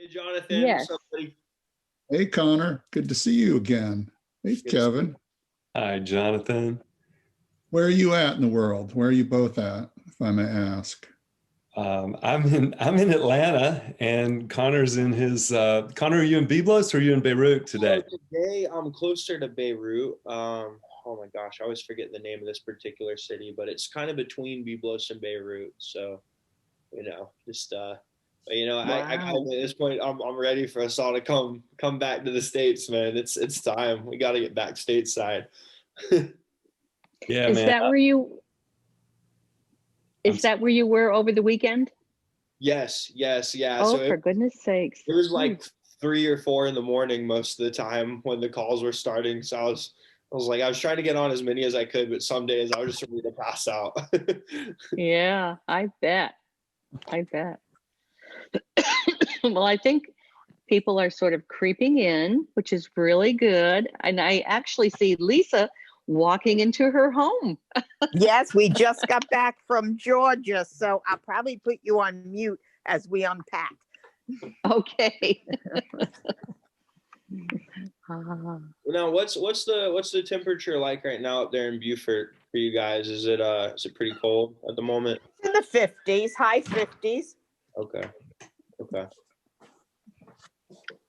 Hey, Jonathan. Yes. What's up, buddy? Hey, Connor. Good to see you again. Hey, Kevin. Hi, Jonathan. Where are you at in the world? Where are you both at, if I may ask? I'm in Atlanta, and Connor's in his. Connor, are you in Byblos or are you in Beirut today? Today I'm closer to Beirut. Oh my gosh, I always forget the name of this particular city, but it's kind of between Byblos and Beirut. So, just but I Wow. at this point I'm ready for us all to come back to the States, man. It's time. We got to get back stateside. Yeah, Is man. that where you were over the weekend? Yes, yeah. Oh, So for goodness sakes. it was like 3 or 4 in the morning most of the time when the calls were starting. So I was trying to get on as many as I could, but some days I was just ready to pass out. Yeah, I bet. Well, I think people are sort of creeping in, which is really good. And I actually see Lisa walking into her home. Yes, we just got back from Georgia, so I'll probably put you on mute as we unpack. Okay. Now, what's the temperature like right now up there in Beaufort for you guys? Is it pretty cold at the moment? In the 50s, high 50s. Okay.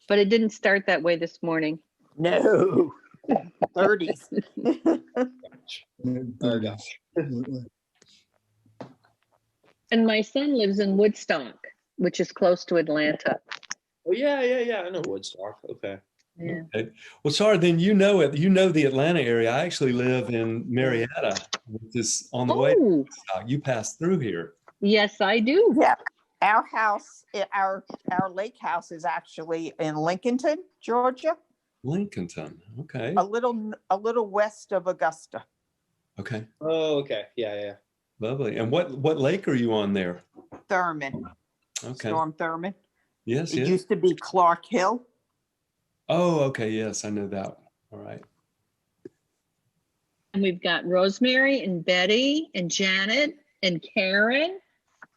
But it didn't start that way this morning. No, 30s. Oh gosh. And my son lives in Woodstock, which is close to Atlanta. Oh yeah. I know Woodstock. Okay. Yeah. Okay. Well, sorry, then you know it. You know the Atlanta area. I actually live in Marietta, which is on the way to Woodstock. You pass through here. Yes, I do. Yeah. Our house, our lake house is actually in Lincolnton, Georgia. Lincolnton. Okay. A little west of Augusta. Okay. Oh, okay. Yeah. Lovely. And what lake are you on there? Thurman. Okay. Storm Thurman. Yes. It used to be Clark Hill. Oh, okay. Yes, I know that. All right. And we've got Rosemary and Betty and Janet and Karen,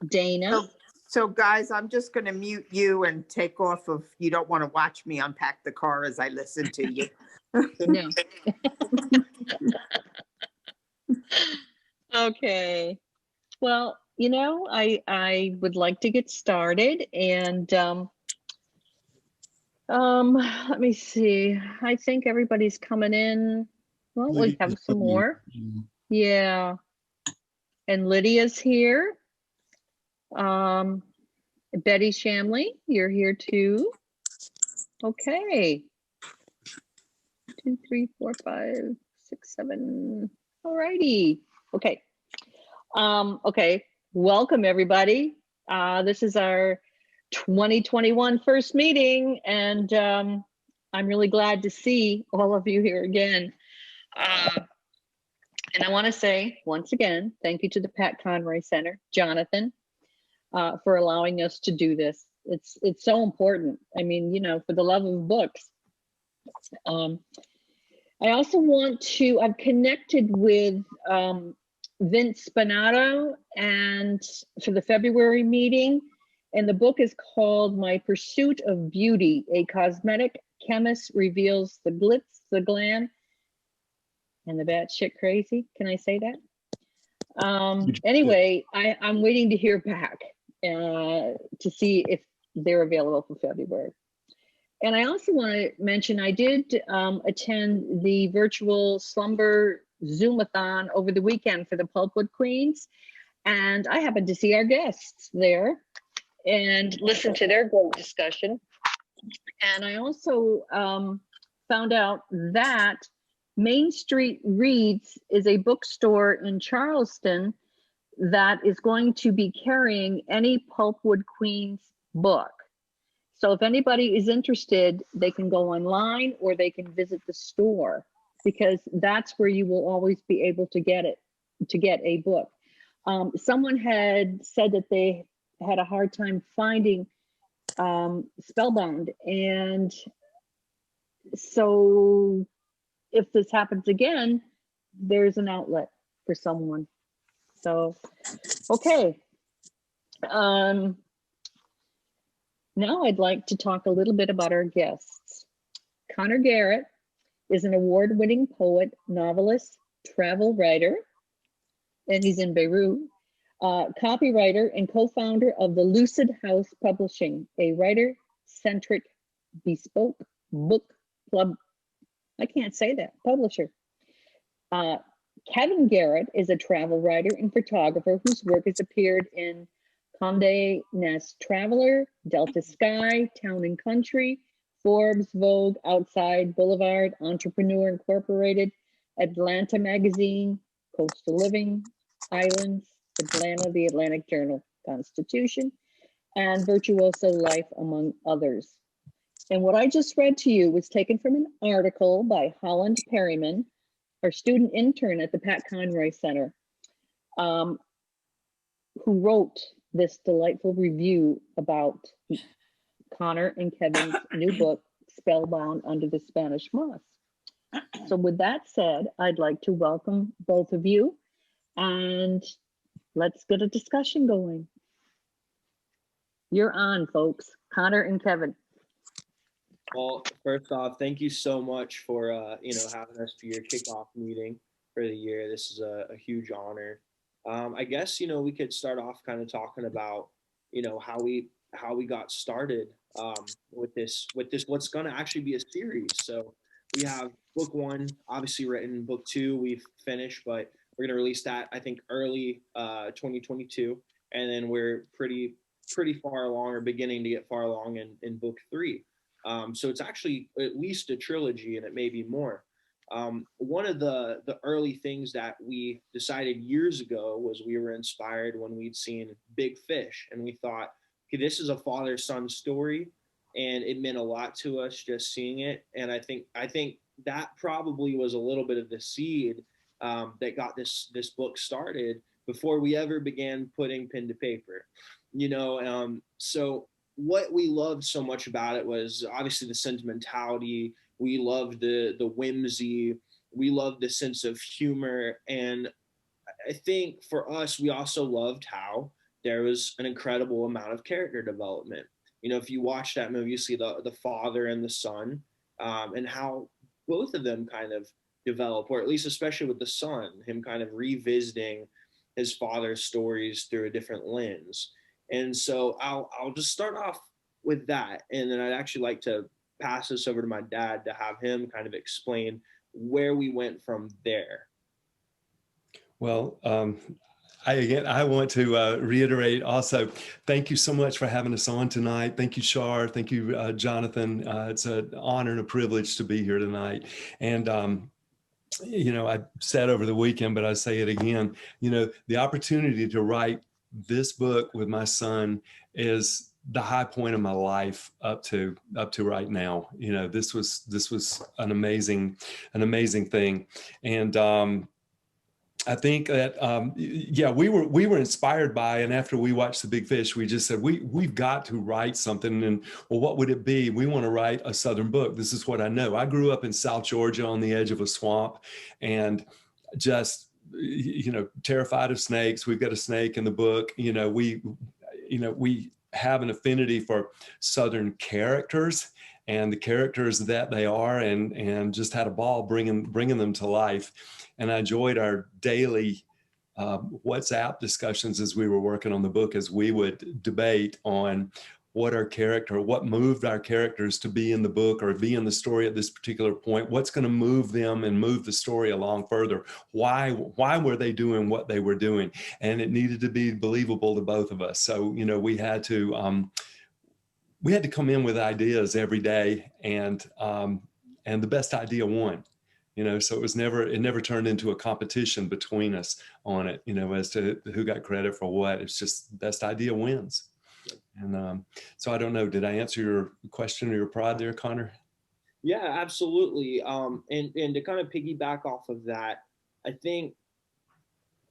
Dana. So guys, I'm just going to mute you and take off if you don't want to watch me unpack the car as I listen to you. No. Okay. Well, I would like to get started, and let me see. I think everybody's coming in. Well, we have some more. Yeah. And Lydia's here. Betty Shamley, you're here too. Okay. 2, 3, 4, 5, 6, 7. All righty. Okay. Okay. Welcome everybody. This is our 2021 first meeting, and I'm really glad to see all of you here again. And I want to say once again, thank you to the Pat Conroy Center, Jonathan, for allowing us to do this. It's so important. I mean, for the love of books. I also I've connected with Vince Spinato and for the February meeting, and the book is called My Pursuit of Beauty, A Cosmetic Chemist Reveals the Glitz, the Glam, and the Batshit Crazy. Can I say that? Anyway, I'm waiting to hear back to see if they're available for February. And I also want to mention, I did attend the virtual slumber Zoomathon over the weekend for the Pulpwood Queens. And I happened to see our guests there and listen to their great discussion. And I also found out that Main Street Reads is a bookstore in Charleston that is going to be carrying any Pulpwood Queens book. So if anybody is interested, they can go online or they can visit the store, because that's where you will always be able to get a book. Someone had said that they had a hard time finding Spellbound. And so if this happens again, there's an outlet for someone. So, okay. Now I'd like to talk a little bit about our guests. Connor Garrett is an award-winning poet, novelist, travel writer, and he's in Beirut, copywriter and co-founder of the Lucid House Publishing, a writer-centric bespoke book club. I can't say that, publisher. Kevin Garrett is a travel writer and photographer whose work has appeared in Condé Nast Traveler, Delta Sky, Town and Country, Forbes, Vogue, Outside, Boulevard, Entrepreneur Incorporated, Atlanta Magazine, Coastal Living, Islands, Atlanta, the Atlantic Journal, Constitution, and Virtuoso Life, among others. And what I just read to you was taken from an article by Holland Perryman, our student intern at the Pat Conroy Center, who wrote this delightful review about Connor and Kevin's new book, Spellbound Under the Spanish Moss. So with that said, I'd like to welcome both of you, and let's get a discussion going. You're on, folks. Connor and Kevin. Well, first off, thank you so much for having us for your kickoff meeting for the year. This is a huge honor. I guess we could start off kind of talking about how we got started with this what's going to actually be a series. So we have book 1 obviously written, book 2 we've finished, but we're going to release that I think early 2022, and then we're pretty far along, or beginning to get far along in book 3. So it's actually at least a trilogy, and it may be more. One of the early things that we decided years ago was we were inspired when we'd seen Big Fish, and we thought, okay, this is a father-son story, and it meant a lot to us just seeing it. And I think that probably was a little bit of the seed that got this book started before we ever began putting pen to paper. So what we loved so much about it was obviously the sentimentality. We loved the whimsy. We loved the sense of humor. And I think for us, we also loved how there was an incredible amount of character development. If you watch that movie, you see the father and the son, and how both of them kind of develop, or at least especially with the son, him kind of revisiting his father's stories through a different lens. And so I'll just start off with that, and then I'd actually like to pass this over to my dad to have him kind of explain where we went from there. Well, I want to reiterate also, thank you so much for having us on tonight. Thank you, Shar. Thank you, Jonathan. It's an honor and a privilege to be here tonight. And I said over the weekend, but I say it again, the opportunity to write this book with my son is the high point of my life up to right now. This was an amazing thing. And I think that, we were inspired by, and after we watched The Big Fish, we just said, we've got to write something. And well, what would it be? We want to write a Southern book. This is what I know. I grew up in South Georgia on the edge of a swamp, and just, terrified of snakes. We've got a snake in the book. We have an affinity for Southern characters and the characters that they are, and just had a ball bringing them to life. And I enjoyed our daily WhatsApp discussions as we were working on the book, as we would debate on what moved our characters to be in the book or be in the story at this particular point. What's going to move them and move the story along further? Why were they doing what they were doing? And it needed to be believable to both of us. So, we had to come in with ideas every day, and the best idea won. So it never turned into a competition between us on it, as to who got credit for what. It's just best idea wins. And so I don't know, did I answer your question or your prod there, Connor? Yeah, absolutely. And to kind of piggyback off of that, I think,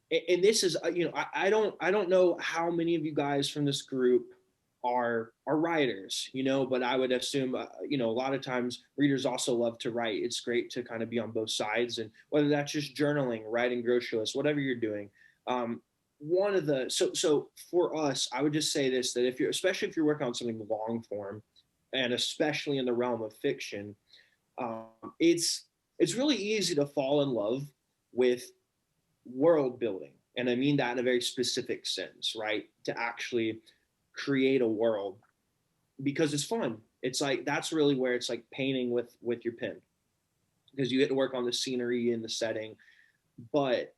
and this is, I don't know how many of you guys from this group are writers, but I would assume, a lot of times readers also love to write. It's great to kind of be on both sides, and whether that's just journaling, writing grocery lists, whatever you're doing. one of the so for us, I would just say this, that if you're, especially if you're working on something long form, and especially in the realm of fiction, um, it's really easy to fall in love with world building, and I mean that in a very specific sense, right? To actually create a world, because it's fun. It's like, that's really where it's like painting with your pen, because you get to work on the scenery and the setting. But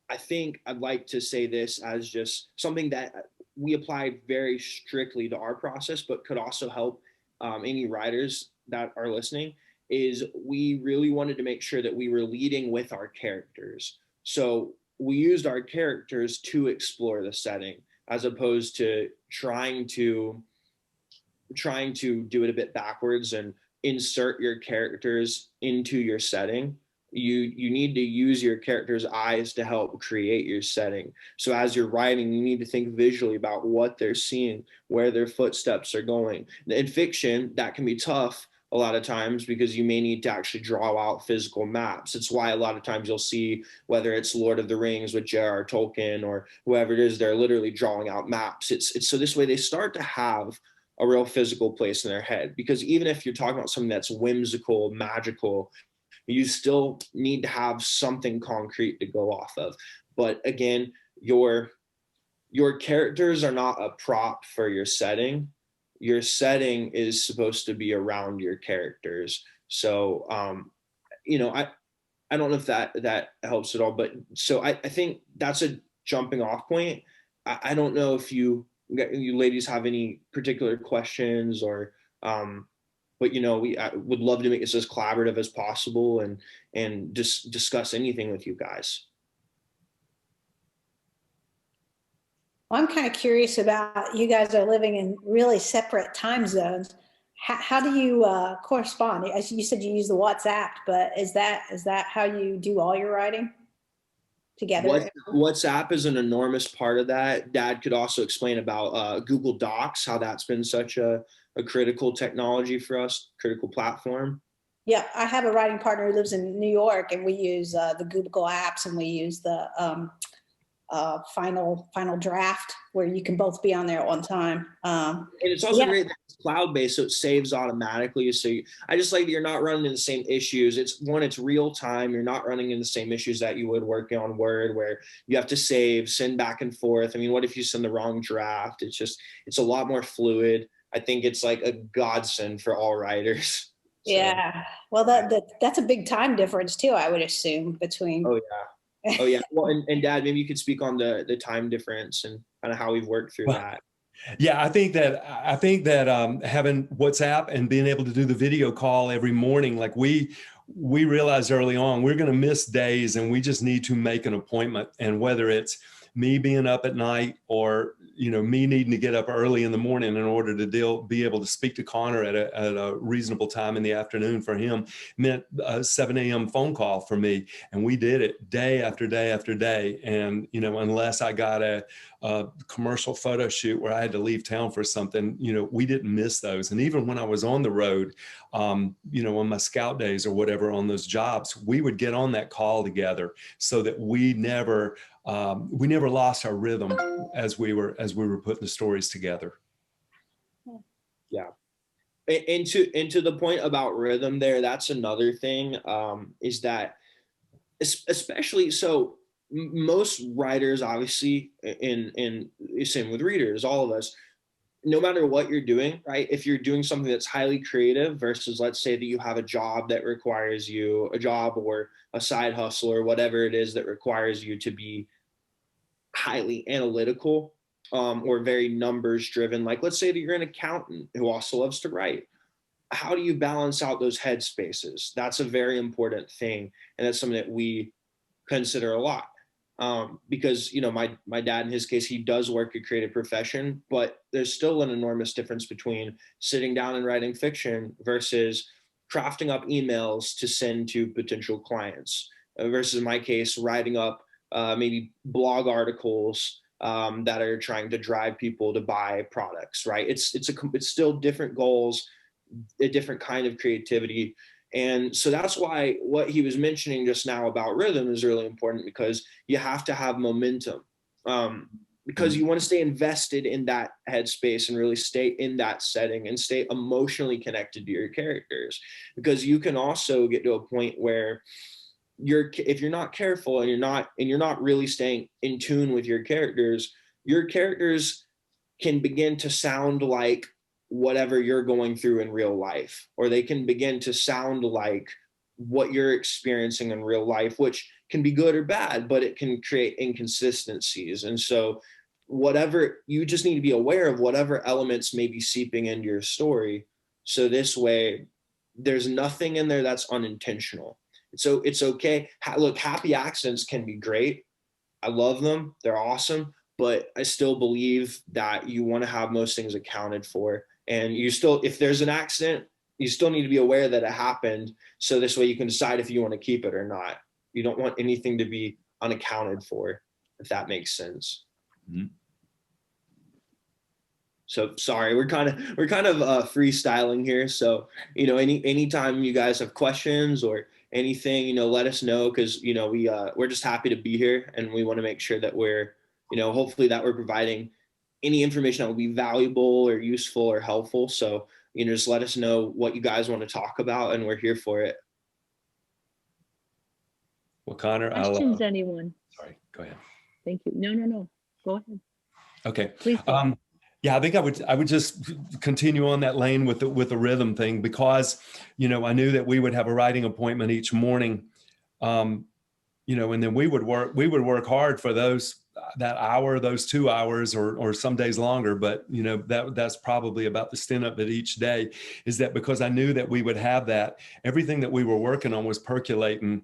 I think I'd like to say this as just something that we apply very strictly to our process, but could also help any writers that are listening, is we really wanted to make sure that we were leading with our characters. So we used our characters to explore the setting, as opposed to trying to do it a bit backwards and insert your characters into your setting. You need to use your character's eyes to help create your setting. So as you're writing, you need to think visually about what they're seeing, where their footsteps are going. In fiction, that can be tough a lot of times, because you may need to actually draw out physical maps. It's why a lot of times you'll see, whether it's Lord of the Rings with J.R.R. Tolkien or whoever it is, they're literally drawing out maps. It's so this way they start to have a real physical place in their head. Because even if you're talking about something that's whimsical, magical, you still need to have something concrete to go off of. But again, your characters are not a prop for your setting. Your setting is supposed to be around your characters. So I don't know if that helps at all, but so I think that's a jumping off point. I don't know if you ladies have any particular questions, or but I would love to make this as collaborative as possible, and just discuss anything with you guys. Well, I'm kind of curious about, you guys are living in really separate time zones. How do you correspond? As you said, you use the WhatsApp, but is that how you do all your writing together? WhatsApp is an enormous part of that. Dad could also explain about Google Docs, how that's been such a critical technology for us, critical platform. Yeah, I have a writing partner who lives in New York, and we use the Google apps, and we use the final draft, where you can both be on there at one time. And it's also great that it's cloud-based, so it saves automatically. So I just like that you're not running into the same issues. It's real time. You're not running into the same issues that you would working on Word, where you have to send back and forth. I mean, what if you send the wrong draft? It's a lot more fluid. I think it's like a godsend for all writers. So. Yeah. Well, that's a big time difference too, I would assume, between. Oh yeah. Oh yeah. Well, and Dad, maybe you could speak on the time difference and kind of how we've worked through that. Yeah, I think that having WhatsApp and being able to do the video call every morning, like we realized early on, we're going to miss days, and we just need to make an appointment. And whether it's me being up at night, or me needing to get up early in the morning in order to be able to speak to Connor at a reasonable time in the afternoon for him, meant a 7 a.m. phone call for me. And we did it day after day after day. And, unless I got a commercial photo shoot where I had to leave town for something, we didn't miss those. And even when I was on the road, on my scout days or whatever, on those jobs, we would get on that call together, so that we never lost our rhythm as we were putting the stories together. Yeah. And to the point about rhythm there, that's another thing, is that especially, so most writers, obviously, in same with readers, all of us, no matter what you're doing, right? If you're doing something that's highly creative versus, let's say that you have a job that requires you, a job or a side hustle or whatever it is that requires you to be highly analytical, or very numbers driven. Like, let's say that you're an accountant who also loves to write. How do you balance out those headspaces? That's a very important thing. And that's something that we consider a lot. Because, my dad, in his case, he does work a creative profession, but there's still an enormous difference between sitting down and writing fiction versus crafting up emails to send to potential clients, versus, in my case, writing up maybe blog articles that are trying to drive people to buy products, right? It's still different goals, a different kind of creativity. And so that's why what he was mentioning just now about rhythm is really important, because you have to have momentum. because you want to stay invested in that headspace and really stay in that setting and stay emotionally connected to your characters, because you can also get to a point where if you're not careful and you're not really staying in tune with your characters can begin to sound like whatever you're going through in real life, or they can begin to sound like what you're experiencing in real life, which can be good or bad, but it can create inconsistencies. And so you just need to be aware of whatever elements may be seeping into your story. So this way, there's nothing in there that's unintentional. So it's okay. Look, happy accidents can be great. I love them. They're awesome. But I still believe that you want to have most things accounted for. And if there's an accident, you still need to be aware that it happened. So this way you can decide if you want to keep it or not. You don't want anything to be unaccounted for, if that makes sense. Mm-hmm. So sorry, we're kind of freestyling here. So, anytime you guys have questions or anything, let us know, because, we're just happy to be here, and we want to make sure that we're, hopefully that we're providing any information that will be valuable or useful or helpful. So, just let us know what you guys want to talk about, and we're here for it. Well, Connor, questions, anyone? Sorry, go ahead. Thank you. No. Go ahead. Okay. Please. Yeah, I think I would just continue on that lane with the rhythm thing, because, I knew that we would have a writing appointment each morning, and then we would work hard for that hour, those 2 hours, or some days longer. But, that's probably about the stint of it each day, is that because I knew that we would have that, everything that we were working on was percolating.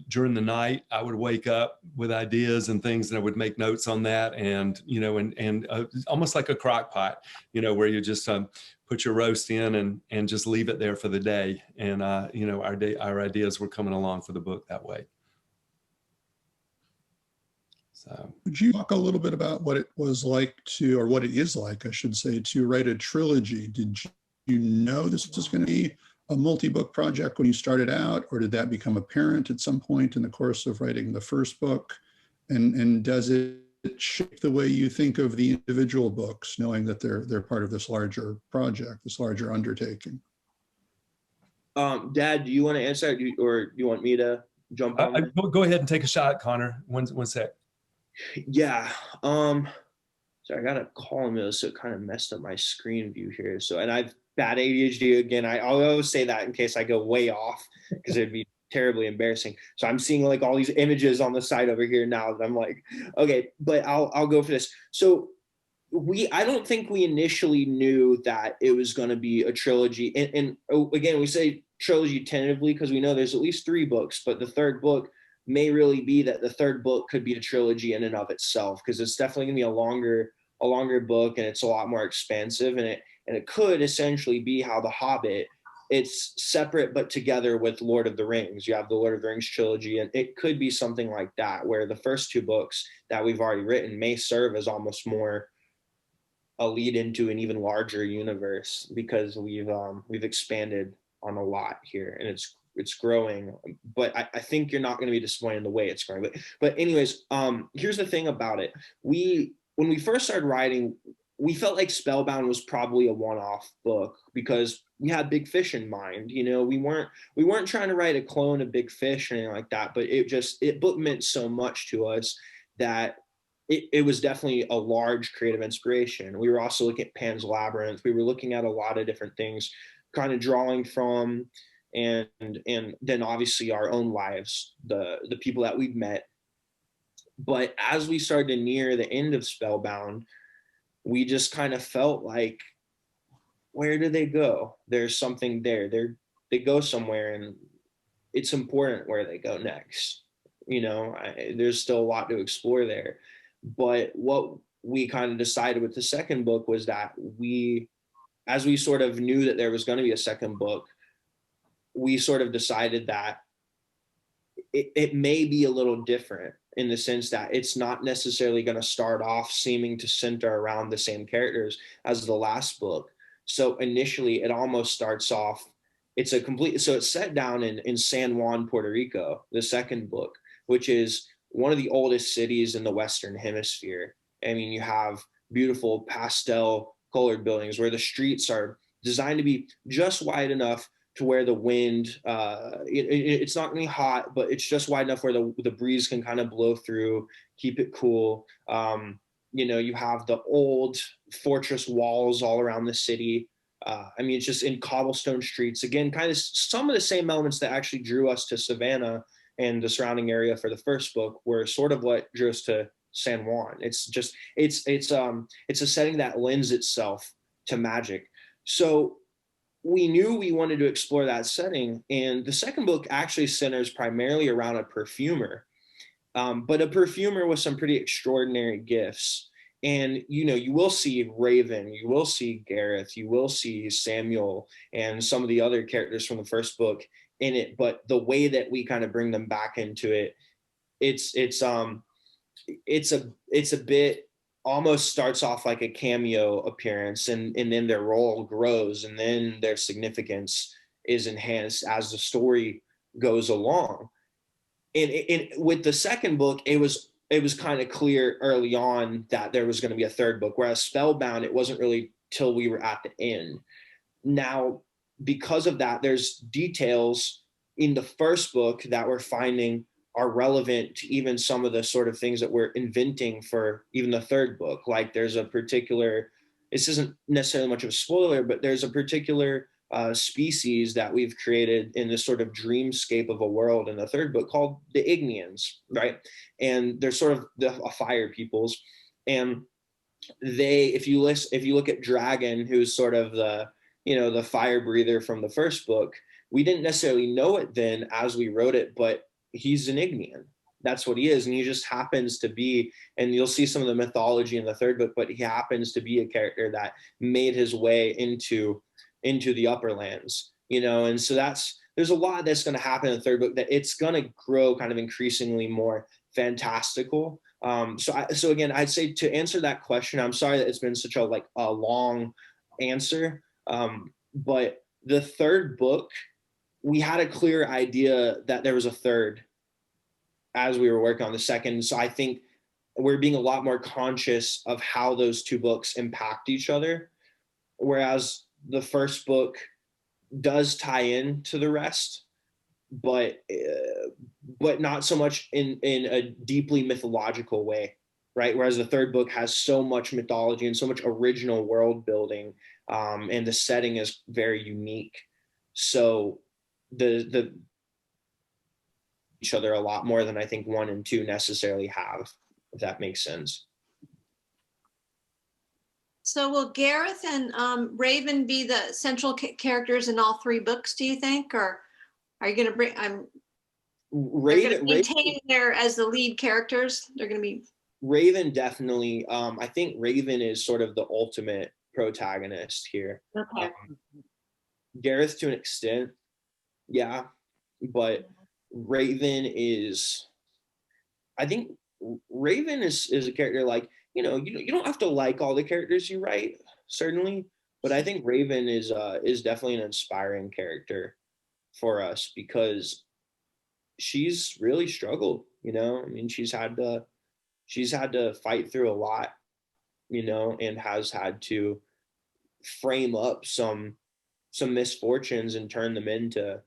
During the night, I would wake up with ideas and things, and I would make notes on that, and almost like a crock pot, where you just put your roast in and just leave it there for the day. And our ideas were coming along for the book that way. So, would you talk a little bit about what it was like or what it is like, I should say, to write a trilogy? Did you know this was going to be a multi-book project when you started out, or did that become apparent at some point in the course of writing the first book? And does it shape the way you think of the individual books, knowing that they're part of this larger project, this larger undertaking? Dad, do you want to answer, or do you want me to jump on? Go ahead and take a shot, Connor. One sec. Yeah. So I got a call in the middle, so it kind of messed up my screen view here. So, and I've bad ADHD again. I always say that in case I go way off, because it'd be terribly embarrassing. So I'm seeing like all these images on the side over here now that I'm like, okay, but I'll go for this. So I don't think we initially knew that it was going to be a trilogy. And again, we say trilogy tentatively because we know there's at least 3 books, but the third book may really be that the third book could be a trilogy in and of itself, because it's definitely going to be a longer book, and it's a lot more expansive, and it could essentially be how The Hobbit, it's separate but together with Lord of the Rings. You have the Lord of the Rings trilogy, and it could be something like that, where the first 2 books that we've already written may serve as almost more a lead into an even larger universe, because we've expanded on a lot here, and it's growing. But I think you're not going to be disappointed in the way it's growing. But anyways, here's the thing about it. When we first started writing, we felt like Spellbound was probably a one-off book, because we had Big Fish in mind. We weren't trying to write a clone of Big Fish or anything like that, but it book meant so much to us that it was definitely a large creative inspiration. We were also looking at Pan's Labyrinth. We were looking at a lot of different things, kind of drawing from, and then obviously our own lives, the people that we've met. But as we started to near the end of Spellbound, we just kind of felt like, where do they go? There's something there. They go somewhere, and it's important where they go next. There's still a lot to explore there. But what we kind of decided with the second book was that as we sort of knew that there was going to be a second book, we sort of decided that it may be a little different, in the sense that it's not necessarily going to start off seeming to center around the same characters as the last book. So initially it almost starts off, it's set down in San Juan, Puerto Rico, the second book, which is one of the oldest cities in the Western Hemisphere. I mean, you have beautiful pastel colored buildings where the streets are designed to be just wide enough to where the wind, it's not going to be hot, but it's just wide enough where the breeze can kind of blow through, keep it cool. You have the old fortress walls all around the city. I mean, it's just in cobblestone streets. Again, kind of some of the same elements that actually drew us to Savannah and the surrounding area for the first book were sort of what drew us to San Juan. It's a setting that lends itself to magic. So we knew we wanted to explore that setting. And the second book actually centers primarily around a perfumer, but a perfumer with some pretty extraordinary gifts. And, you will see Raven, you will see Gareth, you will see Samuel and some of the other characters from the first book in it. But the way that we kind of bring them back into it, it's a bit, almost starts off like a cameo appearance, and then their role grows, and then their significance is enhanced as the story goes along. And with the second book, it was kind of clear early on that there was going to be a third book, whereas Spellbound, it wasn't really till we were at the end. Now, because of that, there's details in the first book that we're finding are relevant to even some of the sort of things that we're inventing for even the third book. Like there's a particular, this isn't necessarily much of a spoiler, but there's a particular species that we've created in this sort of dreamscape of a world in the third book called the Ignians, right? And they're sort of the fire peoples. And if you look at Dragon, who's sort of the fire breather from the first book, we didn't necessarily know it then as we wrote it, but he's an Ignian. That's what he is. And he just happens to be, and you'll see some of the mythology in the third book, but he happens to be a character that made his way into the upper lands, and so there's a lot that's going to happen in the third book that it's going to grow kind of increasingly more fantastical. So again, I'd say to answer that question, I'm sorry that it's been such a long answer. But the third book, we had a clear idea that there was a third as we were working on the second. So I think we're being a lot more conscious of how those two books impact each other. Whereas the first book does tie in to the rest, but not so much in a deeply mythological way, right? Whereas the third book has so much mythology and so much original world building, and the setting is very unique. So the each other a lot more than I think 1 and 2 necessarily have, if that makes sense. So will Gareth and Raven be the central characters in all 3 books, do you think? Or are you going to bring, Raven maintain there as the lead characters? They're going to be. Raven definitely. I think Raven is sort of the ultimate protagonist here. Okay. Gareth to an extent, yeah, but Raven is, I think Raven is a character like, you don't have to like all the characters you write, certainly, but I think Raven is definitely an inspiring character for us because she's really struggled, I mean, she's had to fight through a lot, and has had to frame up some misfortunes and turn them into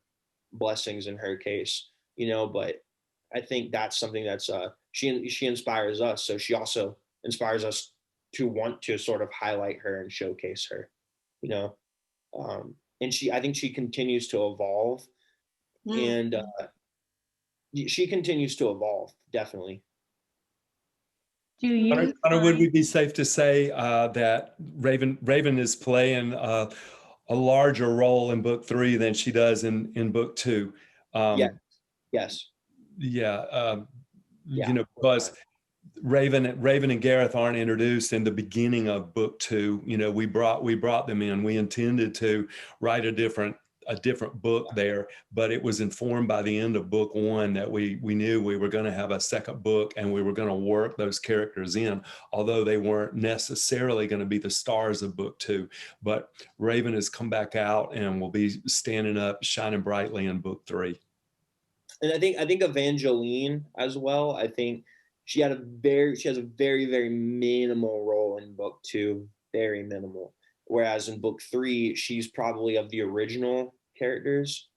blessings in her case, but I think that's something that's she inspires us, so she also inspires us to want to sort of highlight her and showcase her, and I think she continues to evolve, and she continues to evolve, definitely. Do you? Would we be safe to say that Raven is playing a larger role in book 3 than she does in book 2? Yes. Yeah. Because Raven and Gareth aren't introduced in the beginning of book 2. We brought them in. We intended to write a different book there, but it was informed by the end of book 1 that we knew we were going to have a second book and we were going to work those characters in, although they weren't necessarily going to be the stars of book 2. But Raven has come back out and will be standing up, shining brightly in book 3. And I think Evangeline as well. I think she has a very minimal role in book 2, very minimal. Whereas in book 3, she's probably of the original characters.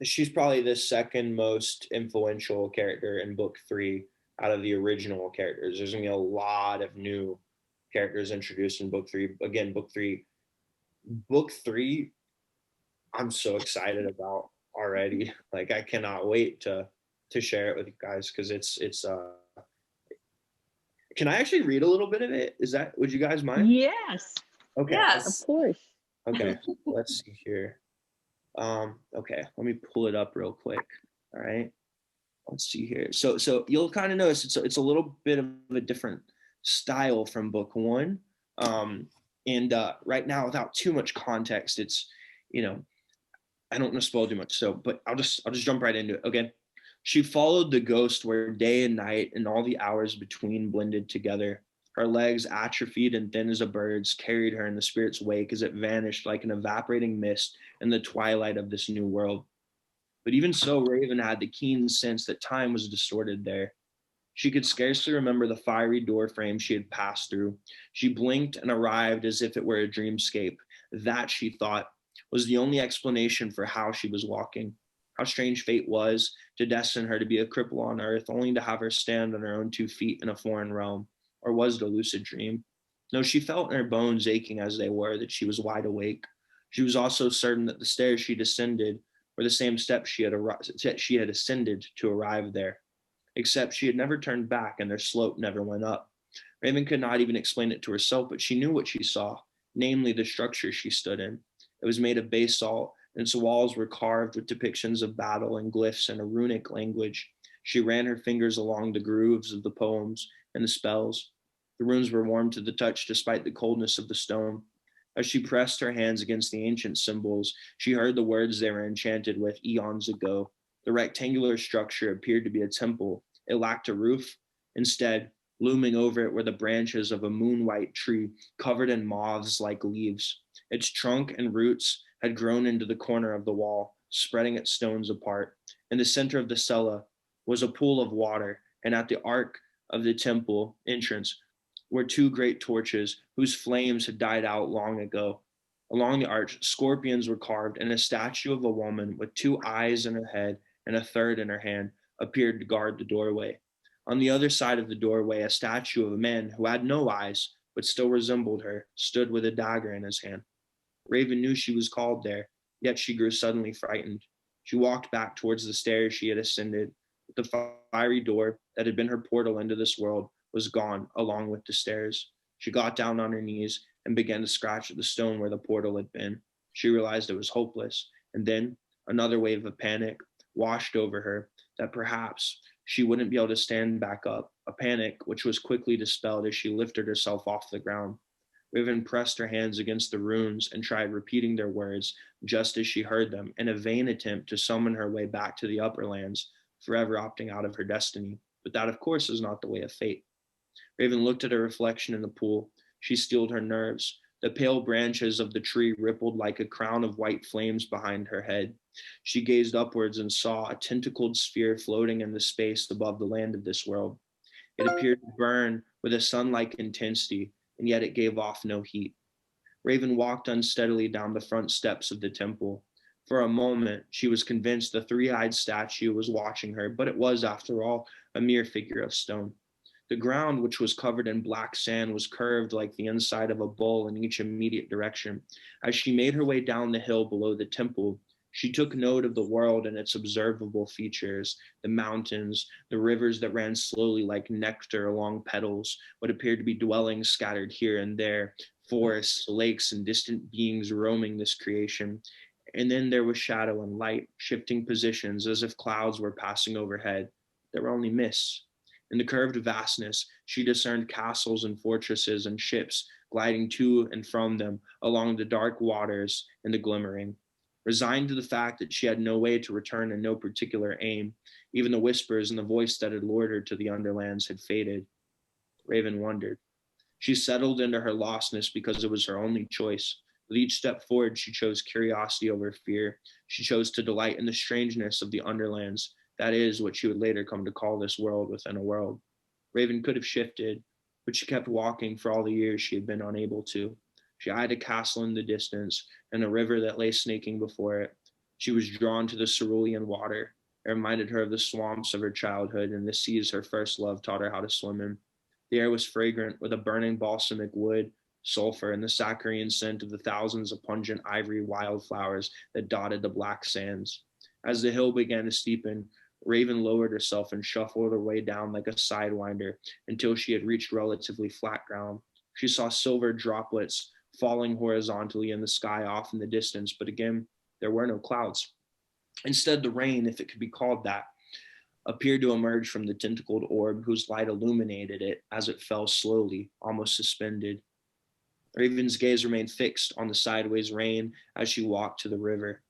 She's probably the second most influential character in book 3 out of the original characters. There's gonna be a lot of new characters introduced in book 3. Again, book 3, I'm so excited about already. Like I cannot wait to share it with you guys because it's can I actually read a little bit of it? Would you guys mind? Yes, Okay. of course. Okay, let's see here. Okay, let me pull it up real quick. All right. Let's see here. So you'll kind of notice it's a little bit of a different style from book 1. And right now, without too much context, it's, I don't want to spoil too much. So, but I'll just jump right into it. Okay. She followed the ghost where day and night and all the hours between blended together. Her legs, atrophied and thin as a bird's, carried her in the spirit's wake as it vanished like an evaporating mist in the twilight of this new world. But even so, Raven had the keen sense that time was distorted there. She could scarcely remember the fiery door frame she had passed through. She blinked and arrived as if it were a dreamscape. That, she thought, was the only explanation for how she was walking. How strange fate was to destine her to be a cripple on earth, only to have her stand on her own 2 feet in a foreign realm. Or was it a lucid dream? No, she felt in her bones aching as they were that she was wide awake. She was also certain that the stairs she descended were the same steps she had ascended to arrive there, except she had never turned back and their slope never went up. Raven could not even explain it to herself, but she knew what she saw, namely the structure she stood in. It was made of basalt, and its walls were carved with depictions of battle and glyphs in a runic language. She ran her fingers along the grooves of the poems and the spells. The runes were warm to the touch despite the coldness of the stone. As she pressed her hands against the ancient symbols, she heard the words they were enchanted with eons ago. The rectangular structure appeared to be a temple. It lacked a roof. Instead, looming over it were the branches of a moon-white tree covered in moths like leaves. Its trunk and roots had grown into the corner of the wall, spreading its stones apart. In the center of the cella was a pool of water, and at the arc of the temple entrance were 2 great torches whose flames had died out long ago. Along the arch, scorpions were carved, and a statue of a woman with 2 eyes in her head and a third in her hand appeared to guard the doorway. On the other side of the doorway, a statue of a man who had no eyes, but still resembled her, stood with a dagger in his hand. Raven knew she was called there, yet she grew suddenly frightened. She walked back towards the stairs she had ascended. The fiery door that had been her portal into this world was gone, along with the stairs. She got down on her knees and began to scratch at the stone where the portal had been. She realized it was hopeless, and then another wave of panic washed over her that perhaps she wouldn't be able to stand back up, a panic which was quickly dispelled as she lifted herself off the ground. Raven pressed her hands against the runes and tried repeating their words just as she heard them in a vain attempt to summon her way back to the upper lands, forever opting out of her destiny. But that, of course, is not the way of fate. Raven looked at her reflection in the pool. She steeled her nerves. The pale branches of the tree rippled like a crown of white flames behind her head. She gazed upwards and saw a tentacled sphere floating in the space above the land of this world. It appeared to burn with a sun-like intensity, and yet it gave off no heat. Raven walked unsteadily down the front steps of the temple. For a moment, she was convinced the 3-eyed statue was watching her, but it was, after all, a mere figure of stone. The ground, which was covered in black sand, was curved like the inside of a bowl in each immediate direction. As she made her way down the hill below the temple, she took note of the world and its observable features, the mountains, the rivers that ran slowly like nectar along petals, what appeared to be dwellings scattered here and there, forests, lakes, and distant beings roaming this creation. And then there was shadow and light, shifting positions as if clouds were passing overhead. There were only mists. In the curved vastness, she discerned castles and fortresses and ships gliding to and from them along the dark waters in the glimmering. Resigned to the fact that she had no way to return and no particular aim, even the whispers and the voice that had lured her to the underlands had faded. Raven wondered. She settled into her lostness because it was her only choice. With each step forward, she chose curiosity over fear. She chose to delight in the strangeness of the underlands. That is what she would later come to call this world within a world. Raven could have shifted, but she kept walking for all the years she had been unable to. She eyed a castle in the distance and a river that lay snaking before it. She was drawn to the cerulean water. It reminded her of the swamps of her childhood and the seas her first love taught her how to swim in. The air was fragrant with a burning balsamic wood, sulfur, and the saccharine scent of the thousands of pungent ivory wildflowers that dotted the black sands. As the hill began to steepen, Raven lowered herself and shuffled her way down like a sidewinder until she had reached relatively flat ground. She saw silver droplets falling horizontally in the sky off in the distance, but again, there were no clouds. Instead, the rain, if it could be called that, appeared to emerge from the tentacled orb whose light illuminated it as it fell slowly, almost suspended. Raven's gaze remained fixed on the sideways rain as she walked to the river.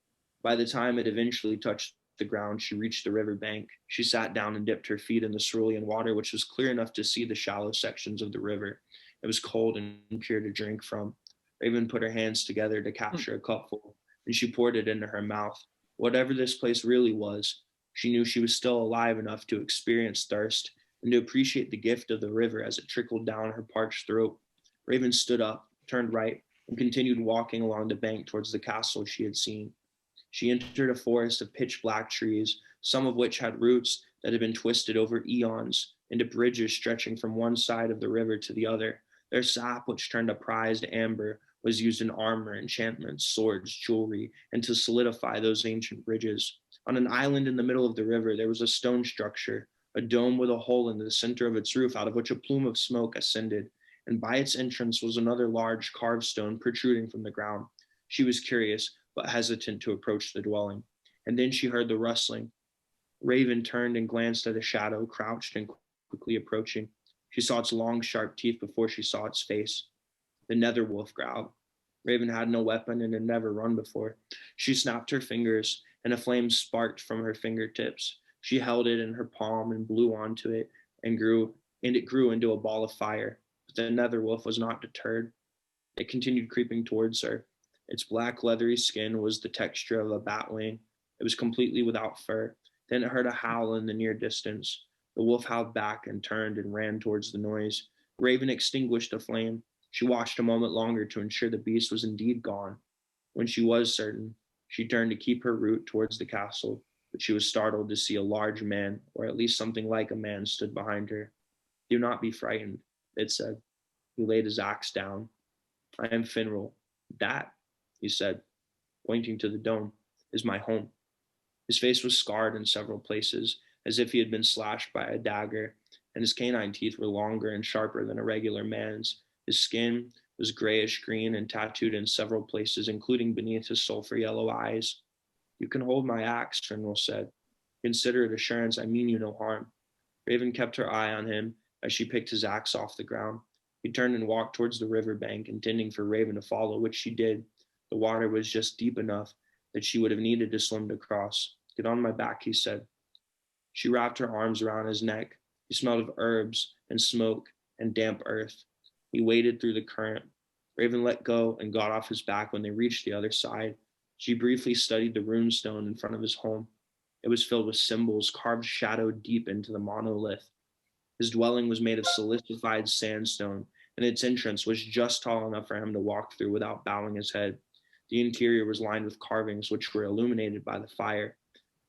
By the time it eventually touched the ground, she reached the river bank. She sat down and dipped her feet in the cerulean water, which was clear enough to see the shallow sections of the river. It was cold and pure to drink from. Raven put her hands together to capture a cupful, and she poured it into her mouth. Whatever this place really was, she knew she was still alive enough to experience thirst and to appreciate the gift of the river as it trickled down her parched throat. Raven stood up, turned right, and continued walking along the bank towards the castle she had seen. She entered a forest of pitch black trees, some of which had roots that had been twisted over eons into bridges stretching from one side of the river to the other. Their sap, which turned a prized amber, was used in armor, enchantments, swords, jewelry, and to solidify those ancient bridges. On an island in the middle of the river, there was a stone structure, a dome with a hole in the center of its roof out of which a plume of smoke ascended, and by its entrance was another large carved stone protruding from the ground. She was curious, but hesitant to approach the dwelling. And then she heard the rustling. Raven turned and glanced at a shadow crouched and quickly approaching. She saw its long, sharp teeth before she saw its face. The nether wolf growled. Raven had no weapon and had never run before. She snapped her fingers, and a flame sparked from her fingertips. She held it in her palm and blew onto it, and it grew into a ball of fire. But the nether wolf was not deterred. It continued creeping towards her. Its black, leathery skin was the texture of a bat wing. It was completely without fur. Then it heard a howl in the near distance. The wolf howled back and turned and ran towards the noise. Raven extinguished the flame. She watched a moment longer to ensure the beast was indeed gone. When she was certain, she turned to keep her route towards the castle, but she was startled to see a large man, or at least something like a man, stood behind her. "Do not be frightened," it said. He laid his axe down. "I am Finral. That," he said, pointing to the dome, "is my home." His face was scarred in several places, as if he had been slashed by a dagger, and his canine teeth were longer and sharper than a regular man's. His skin was grayish green and tattooed in several places, including beneath his sulfur yellow eyes. "You can hold my axe," Finral said. "Consider it assurance I mean you no harm." Raven kept her eye on him as she picked his axe off the ground. He turned and walked towards the river bank, intending for Raven to follow, which she did. The water was just deep enough that she would have needed to swim to cross. "Get on my back," he said. She wrapped her arms around his neck. He smelled of herbs and smoke and damp earth. He waded through the current. Raven let go and got off his back when they reached the other side. She briefly studied the runestone in front of his home. It was filled with symbols carved shadow deep into the monolith. His dwelling was made of silicified sandstone, and its entrance was just tall enough for him to walk through without bowing his head. The interior was lined with carvings which were illuminated by the fire.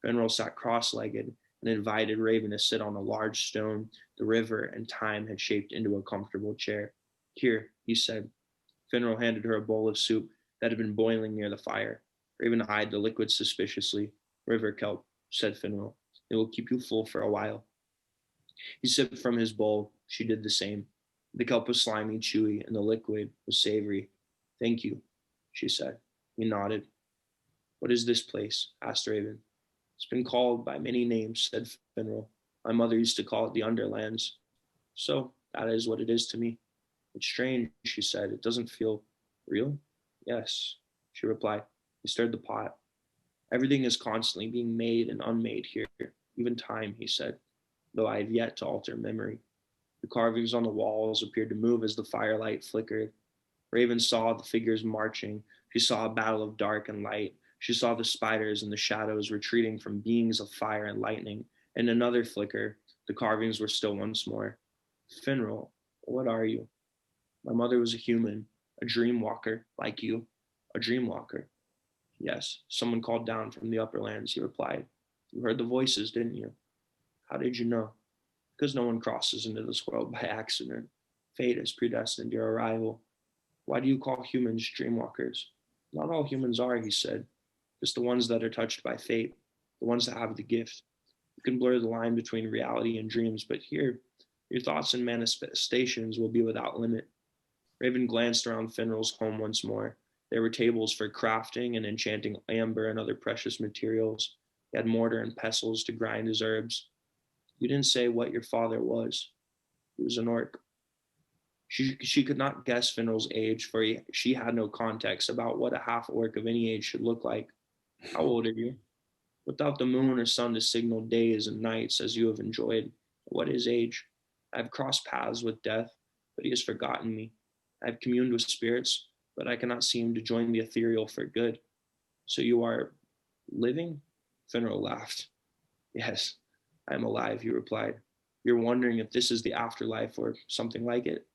Finral sat cross-legged and invited Raven to sit on a large stone the river and time had shaped into a comfortable chair. "Here," he said. Finral handed her a bowl of soup that had been boiling near the fire. Raven eyed the liquid suspiciously. "River kelp," said Finral. "It will keep you full for a while." He sipped from his bowl. She did the same. The kelp was slimy, chewy, and the liquid was savory. "Thank you," she said. He nodded. "What is this place?" asked Raven. "It's been called by many names," said Finral. "My mother used to call it the Underlands. So that is what it is to me." "It's strange," she said. "It doesn't feel real." "Yes," she replied. He stirred the pot. "Everything is constantly being made and unmade here, even time," he said, "though I have yet to alter memory." The carvings on the walls appeared to move as the firelight flickered. Raven saw the figures marching. She saw a battle of dark and light. She saw the spiders and the shadows retreating from beings of fire and lightning. In another flicker, the carvings were still once more. Finral, what are you? My mother was a human, a dream walker, like you, a dream walker. Yes, someone called down from the upper lands, he replied. You heard the voices, didn't you? How did you know? Because no one crosses into this world by accident. Fate has predestined your arrival. Why do you call humans dreamwalkers? Not all humans are, he said. Just the ones that are touched by fate, the ones that have the gift. You can blur the line between reality and dreams, but here, your thoughts and manifestations will be without limit. Raven glanced around Finral's home once more. There were tables for crafting and enchanting amber and other precious materials. He had mortar and pestles to grind his herbs. You didn't say what your father was. He was an orc. She could not guess Finral's age, for she had no context about what a half-orc of any age should look like. How old are you? Without the moon or sun to signal days and nights as you have enjoyed, what is age? I have crossed paths with death, but he has forgotten me. I have communed with spirits, but I cannot seem to join the ethereal for good. So you are living? Finral laughed. Yes, I am alive, he replied. You're wondering if this is the afterlife or something like it?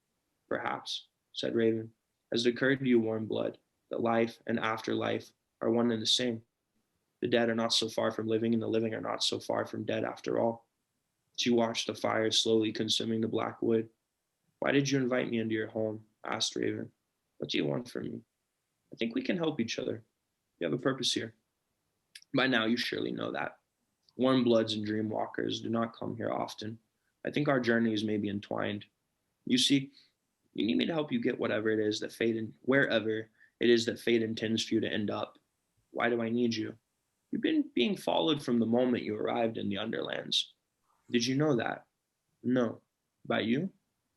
Perhaps, said Raven. Has it occurred to you, warm blood, that life and afterlife are one and the same? The dead are not so far from living, and the living are not so far from dead after all. She watched the fire slowly consuming the black wood. Why did you invite me into your home? Asked Raven. What do you want from me? I think we can help each other. You have a purpose here. By now, you surely know that. Warm bloods and dream walkers do not come here often. I think our journeys may be entwined. You see, you need me to help you get whatever it is that wherever it is that fate intends for you to end up. Why do I need you? You've been being followed from the moment you arrived in the Underlands. Did you know that? No. By you?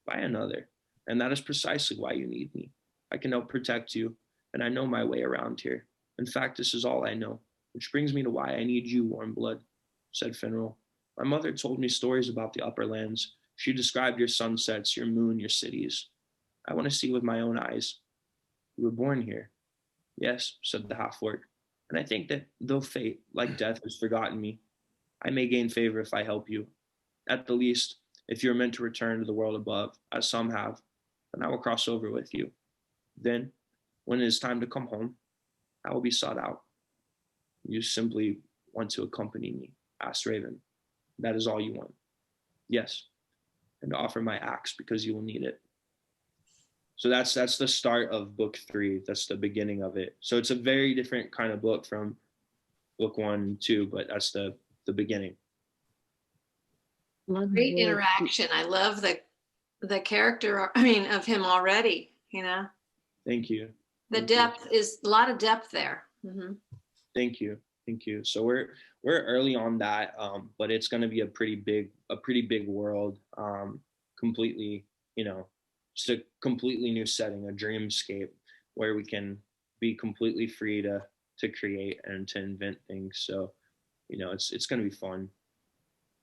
By another. And that is precisely why you need me. I can help protect you, and I know my way around here. In fact, this is all I know, which brings me to why I need you, warm blood, said Finral. My mother told me stories about the upper lands. She described your sunsets, your moon, your cities. I want to see with my own eyes. You were born here. Yes, said the half-orc. And I think that though fate, like death, has forgotten me, I may gain favor if I help you. At the least, if you're meant to return to the world above, as some have, then I will cross over with you. Then, when it is time to come home, I will be sought out. You simply want to accompany me, asked Raven. That is all you want. Yes, and to offer my axe because you will need it. So that's the start of book 3. That's the beginning of it. So it's a very different kind of book from book 1 and 2, but that's the beginning. Great interaction. I love the character, of him already, Thank you. The depth is a lot of depth there. Mm-hmm. Thank you. So we're early on that, but it's going to be a pretty big world, completely, just a completely new setting, a dreamscape where we can be completely free to create and to invent things. So, it's going to be fun.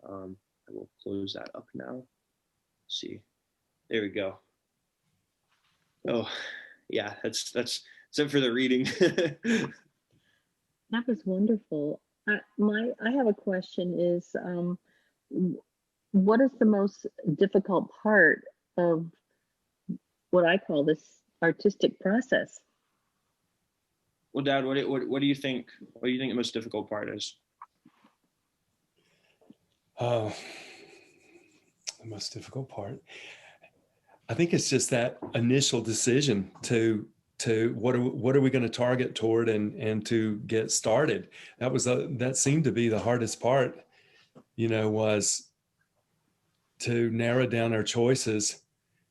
I will close that up now. Let's see, there we go. Oh, yeah, that's it for the reading. That was wonderful. I have a question is, what is the most difficult part of what I call this artistic process? Well, Dad, what do you think? What do you think the most difficult part is? The most difficult part, I think it's just that initial decision to what are we going to target toward and to get started. That seemed to be the hardest part, was to narrow down our choices.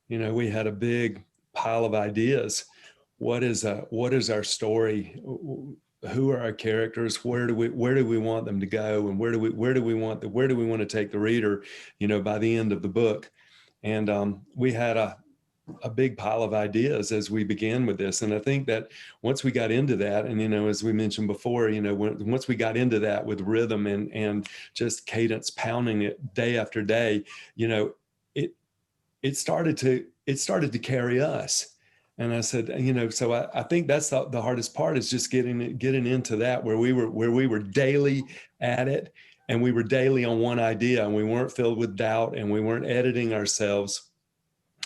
We had a big pile of ideas. What is our story? Who are our characters? Where do we want them to go? And where do we want to take the reader, by the end of the book? And we had a big pile of ideas as we began with this. And I think that once we got into that, and, as we mentioned before, once we got into that with rhythm and just cadence, pounding it day after day, it started to carry us. And I said, you know, so I think that's the hardest part, is just getting into that, where we were daily at it, and we were daily on one idea, and we weren't filled with doubt, and we weren't editing ourselves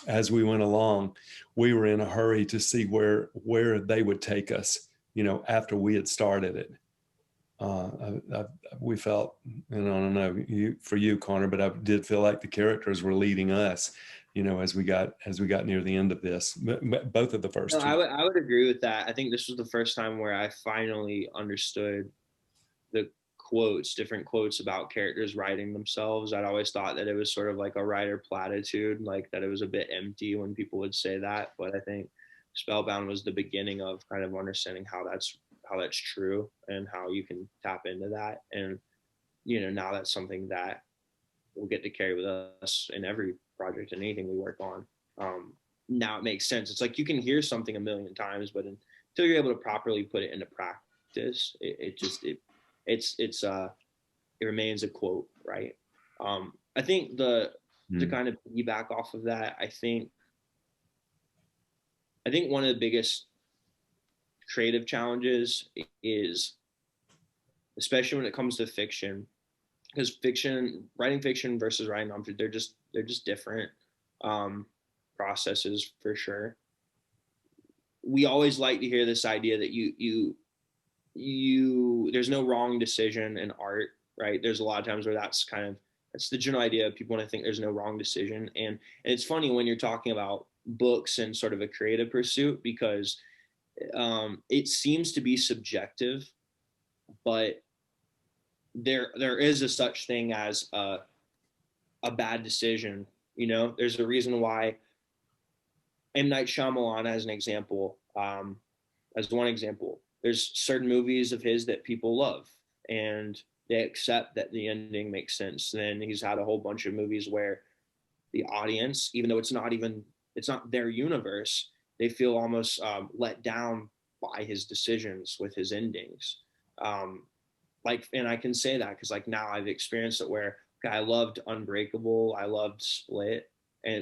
as we went along. We were in a hurry to see where they would take us, you know, after we had started it. We felt, and I don't know for you, Connor, but I did feel like the characters were leading us, you know, as we got near the end of this, both of the first two. I would agree with that. I think this was the first time where I finally understood the different quotes about characters writing themselves. I'd always thought that it was sort of like a writer platitude, like that it was a bit empty when people would say that. But I think Spellbound was the beginning of kind of understanding how that's true and how you can tap into that. And, you know, now that's something that we'll get to carry with us in every project and anything we work on. Now it makes sense. It's like you can hear something a million times, but until you're able to properly put it into practice, it remains a quote, right? I think to kind of piggyback off of that, I think one of the biggest creative challenges is, especially when it comes to fiction, because writing fiction versus writing nonfiction, they're just different processes for sure. We always like to hear this idea that there's no wrong decision in art, right? There's a lot of times where that's the general idea. People want to think there's no wrong decision. And it's funny when you're talking about books and sort of a creative pursuit, because it seems to be subjective, but there is a such thing as a bad decision. You know, there's a reason why M. Night Shyamalan, as an example, as one example, there's certain movies of his that people love and they accept that the ending makes sense. And then he's had a whole bunch of movies where the audience, even though it's not their universe, they feel almost let down by his decisions with his endings. And I can say that because like now I've experienced it where I loved Unbreakable, I loved Split,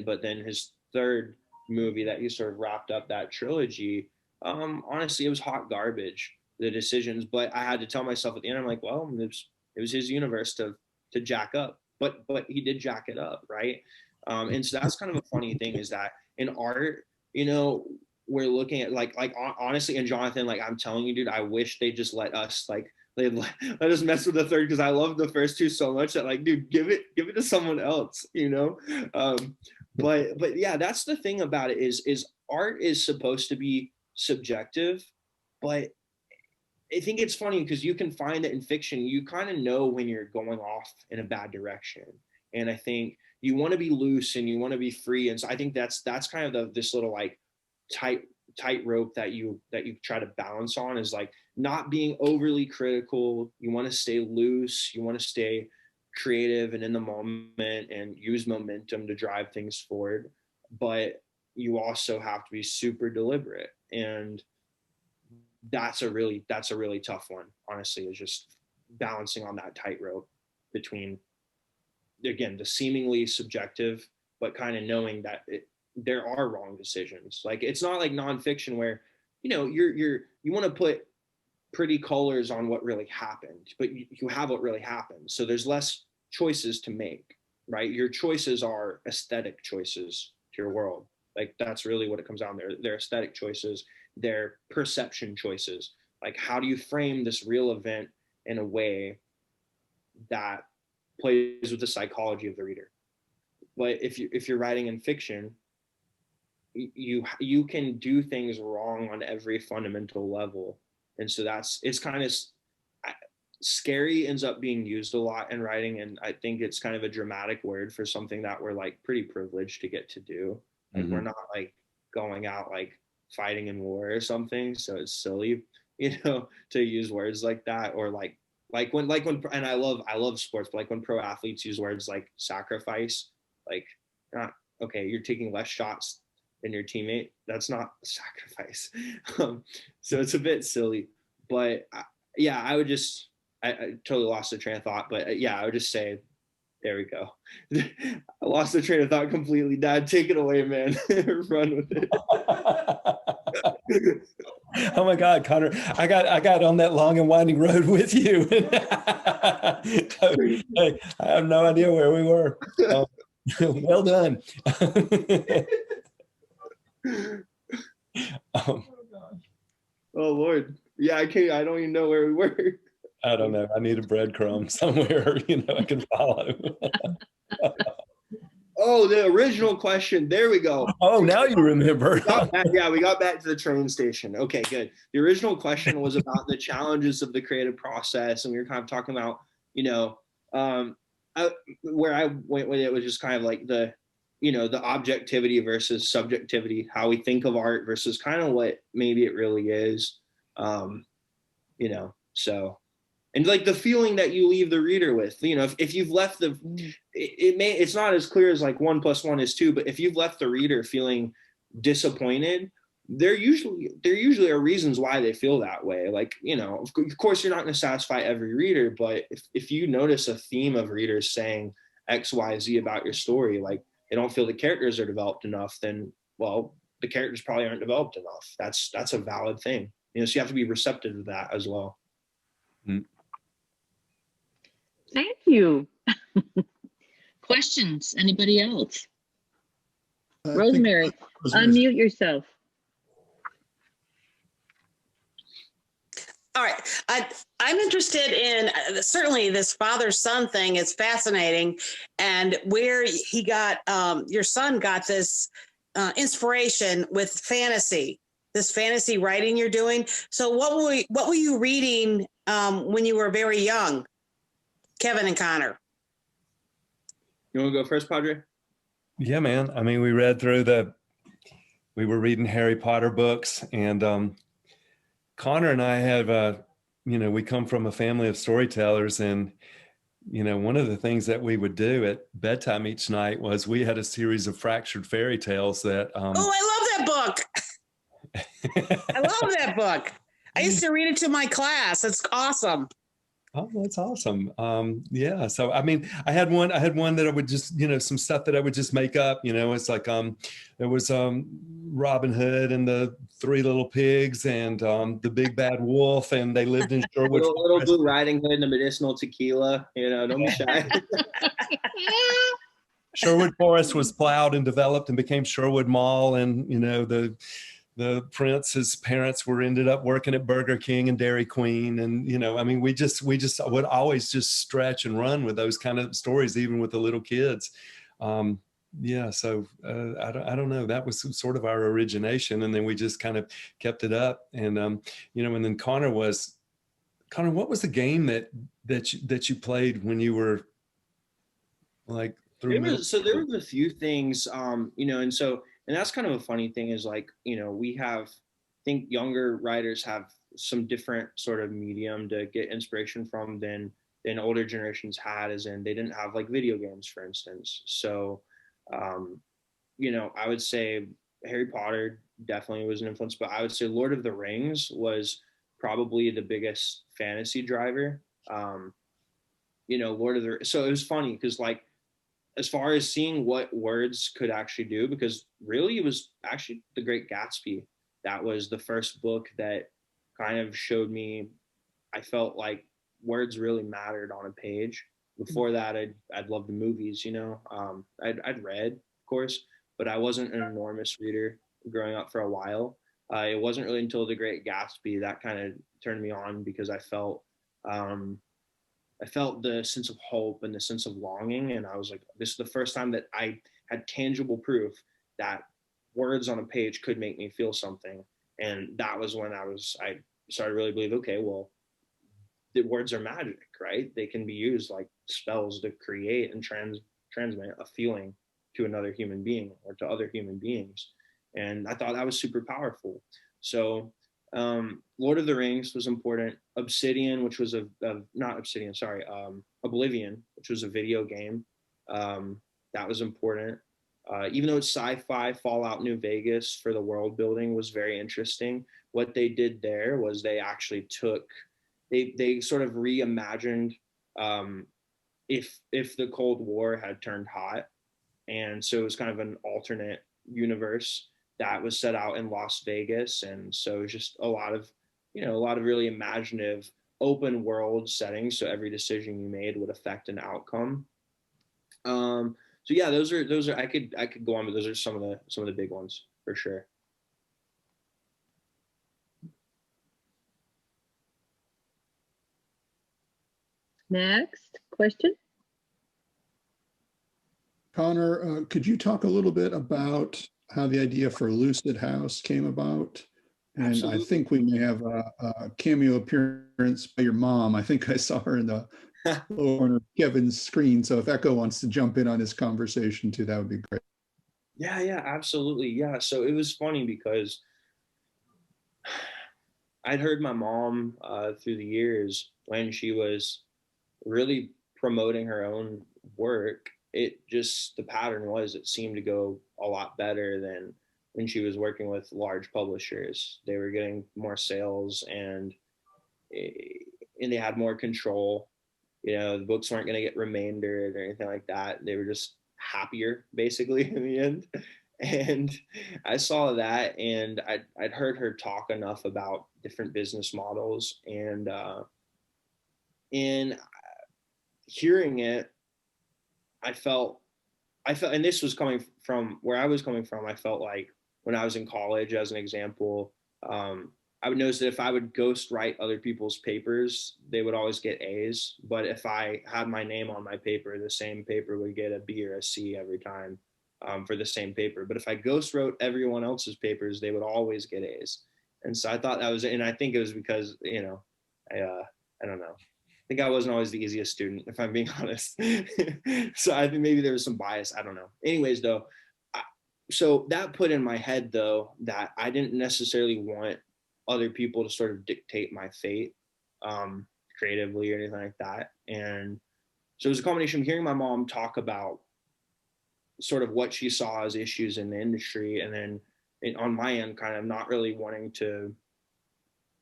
but then his third movie that he sort of wrapped up that trilogy, honestly, it was hot garbage, the decisions. But I had to tell myself at the end, I'm like, well, it was his universe to jack up, but he did jack it up, right? And so that's kind of a funny thing, is that in art, you know, we're looking at like honestly, and Jonathan, like I'm telling you, dude, I wish they just let us let us mess with the third, because I love the first two so much that like, dude, give it to someone else, you know. But yeah, that's the thing about it is art is supposed to be subjective, but I think it's funny because you can find that in fiction, you kind of know when you're going off in a bad direction. And I think you want to be loose and you want to be free. And so I think that's kind of this little like tight rope that you try to balance on, is like not being overly critical. You want to stay loose. You want to stay creative and in the moment and use momentum to drive things forward. But you also have to be super deliberate. And that's a really tough one, honestly, is just balancing on that tightrope between, again, the seemingly subjective, but kind of knowing that there are wrong decisions. Like it's not like nonfiction where, you know, you want to put pretty colors on what really happened, but you have what really happened. So there's less choices to make, right? Your choices are aesthetic choices to your world. Like that's really what it comes down to. They're aesthetic choices, they're perception choices. Like how do you frame this real event in a way that plays with the psychology of the reader? But if you're writing in fiction, you can do things wrong on every fundamental level. And so it's kind of scary, ends up being used a lot in writing. And I think it's kind of a dramatic word for something that we're like pretty privileged to get to do. Like we're not like going out like fighting in war or something. So it's silly, you know, to use words like that. Or like when, and I love sports, but like when pro athletes use words like sacrifice, like not, okay, you're taking less shots than your teammate. That's not sacrifice. So it's a bit silly, but yeah, I totally lost the train of thought, but yeah, I would just say, there we go. I lost the train of thought completely. Dad, take it away, man. Run with it. Oh my God, Connor, I got on that long and winding road with you. Hey, I have no idea where we were. Well done. um, Oh Lord. Yeah, I can't. I don't even know where we were. I don't know. I need a breadcrumb somewhere, I can follow. Oh, the original question. There we go. Oh, now you remember. We got back to the train station. Okay, good. The original question was about the challenges of the creative process, and we were kind of talking about, where I went with it was just kind of like the objectivity versus subjectivity, how we think of art versus kind of what maybe it really is. So, and like the feeling that you leave the reader with, if you've left it's not as clear as like 1 + 1 is 2, but if you've left the reader feeling disappointed, there usually are reasons why they feel that way. Like, of course you're not going to satisfy every reader, but if you notice a theme of readers saying X, Y, Z about your story, like they don't feel the characters are developed enough, then, well, the characters probably aren't developed enough. That's a valid thing. So you have to be receptive to that as well. Mm. Thank you. Questions? Anybody else? Rosemary, unmute yourself. All right. I'm interested in certainly this father-son thing is fascinating, and where he got your son got this inspiration with fantasy, this fantasy writing you're doing. So what were you reading when you were very young, Kevin and Connor? You want to go first, Padre? Yeah, man. I mean, we were reading Harry Potter books, and Connor and I have, we come from a family of storytellers, and, one of the things that we would do at bedtime each night was we had a series of fractured fairy tales that. Oh, I love that book. I love that book. I used to read it to my class. It's awesome. Oh, that's awesome. Yeah. So, I mean, I had one that I would just, some stuff that I would just make up, it's like, there was, Robin Hood and the Three Little Pigs and, the Big Bad Wolf, and they lived in Sherwood. Little Blue Riding Hood and the medicinal tequila, don't be shy. Sherwood Forest was plowed and developed and became Sherwood Mall. And, the prince's parents ended up working at Burger King and Dairy Queen. And, I mean, we just would always just stretch and run with those kind of stories, even with the little kids. Yeah. So I don't know. That was sort of our origination. And then we just kind of kept it up. And, and then Connor, what was the game that you played when you were like so there was a few things, and that's kind of a funny thing is like, I think younger writers have some different sort of medium to get inspiration from than older generations had, as in they didn't have like video games, for instance. So, I would say Harry Potter definitely was an influence, but I would say Lord of the Rings was probably the biggest fantasy driver. So it was funny because like, as far as seeing what words could actually do, because really it was actually The Great Gatsby. That was the first book that kind of showed me, I felt like words really mattered on a page. Before that, I'd loved the movies, I'd read, of course, but I wasn't an enormous reader growing up for a while. It wasn't really until The Great Gatsby that kind of turned me on, because I felt the sense of hope and the sense of longing. And I was like, this is the first time that I had tangible proof that words on a page could make me feel something. And that was when I started to really believe, okay, well, the words are magic, right? They can be used like spells to create and transmit a feeling to another human being or to other human beings. And I thought that was super powerful. So Lord of the Rings was important. Oblivion, which was a video game. That was important. Even though it's sci-fi, Fallout New Vegas for the world building was very interesting. What they did there was they actually they sort of reimagined if the Cold War had turned hot. And so it was kind of an alternate universe that was set out in Las Vegas. And so just a lot of, a lot of really imaginative open world settings. So every decision you made would affect an outcome. So yeah, those are, I could go on, but those are some of the big ones for sure. Next question. Connor, could you talk a little bit about how the idea for Lucid House came about? And Absolutely. I think we may have a cameo appearance by your mom. I think I saw her in the lower corner of Kevin's screen. So if Echo wants to jump in on this conversation too, that would be great. Yeah, absolutely. Yeah. So it was funny because I'd heard my mom through the years when she was really promoting her own work. It just, the pattern was, it seemed to go a lot better than when she was working with large publishers. They were getting more sales, and they had more control. The books weren't going to get remaindered or anything like that. They were just happier, basically, in the end. And I saw that, and I'd heard her talk enough about different business models, and in hearing it, I felt, and this was coming from where I was coming from. I felt like when I was in college, as an example, I would notice that if I would ghost write other people's papers, they would always get A's. But if I had my name on my paper, the same paper would get a B or a C every time for the same paper. But if I ghost wrote everyone else's papers, they would always get A's. And so I thought that was, and I think it was because, I don't know. I think I wasn't always the easiest student, if I'm being honest. So I think maybe there was some bias. I don't know. Anyways, though, so that put in my head, though, that I didn't necessarily want other people to sort of dictate my fate creatively or anything like that. And so it was a combination of hearing my mom talk about sort of what she saw as issues in the industry, and then on my end, kind of not really wanting to,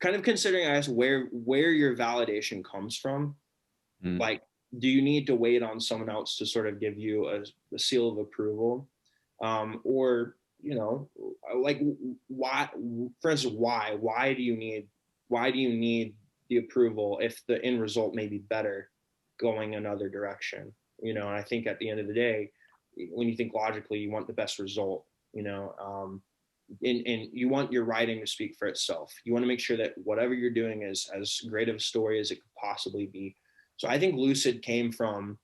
kind of considering, I guess, where your validation comes from. Like, do you need to wait on someone else to sort of give you a seal of approval? Or, like, why, for instance, why do you need the approval if the end result may be better going another direction? And I think at the end of the day, when you think logically, you want the best result, and you want your writing to speak for itself. You want to make sure that whatever you're doing is as great of a story as it could possibly be. So I think Lucid came from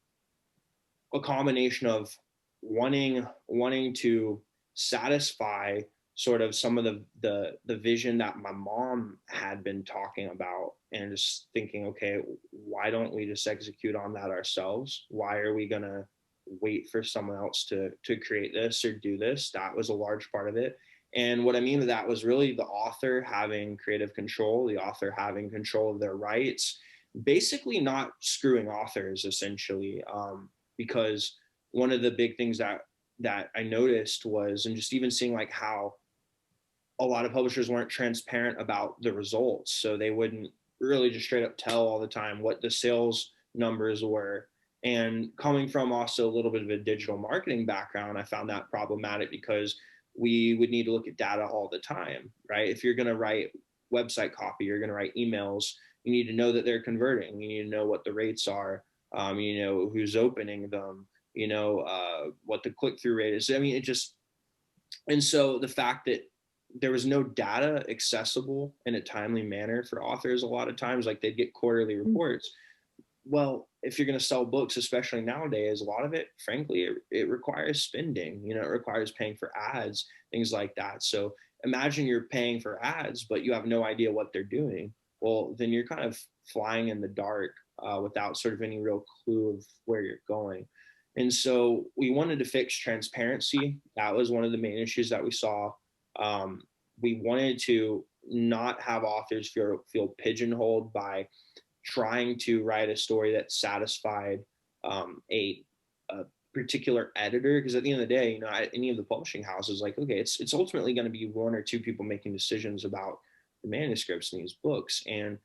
a combination of wanting to satisfy sort of some of the vision that my mom had been talking about, and just thinking, okay, why don't we just execute on that ourselves? Why are we gonna wait for someone else to create this or do this? That was a large part of it. And what I mean by that was really the author having creative control, the author having control of their rights, basically not screwing authors, essentially. Because one of the big things that I noticed was, and just even seeing like how a lot of publishers weren't transparent about the results. So they wouldn't really just straight up tell all the time what the sales numbers were. And coming from also a little bit of a digital marketing background, I found that problematic, because we would need to look at data all the time, right? If you're going to write website copy, you're going to write emails, you need to know that they're converting. You need to know what the rates are. Who's opening them, what the click-through rate is. I mean, and so the fact that there was no data accessible in a timely manner for authors, a lot of times, like they'd get quarterly reports. Well, if you're going to sell books, especially nowadays, a lot of it, frankly, it requires spending, it requires paying for ads, things like that. So imagine you're paying for ads, but you have no idea what they're doing. Well, then you're kind of flying in the dark without sort of any real clue of where you're going. And so we wanted to fix transparency. That was one of the main issues that we saw. We wanted to not have authors feel pigeonholed by trying to write a story that satisfied a particular editor, because at the end of the day, any of the publishing houses, like, okay, it's ultimately going to be one or two people making decisions about the manuscripts in these books. And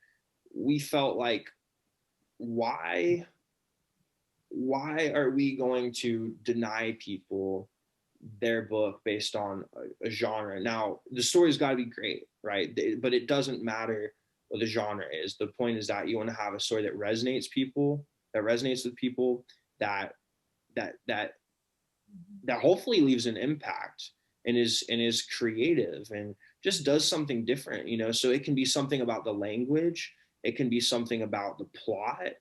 we felt like, why are we going to deny people their book based on a genre. Now, the story's got to be great, right? But it doesn't matter what the genre is. The point is that you want to have a story that resonates with people, that that hopefully leaves an impact and is creative and just does something different, you know. So it can be something about the language, it can be something about the plot,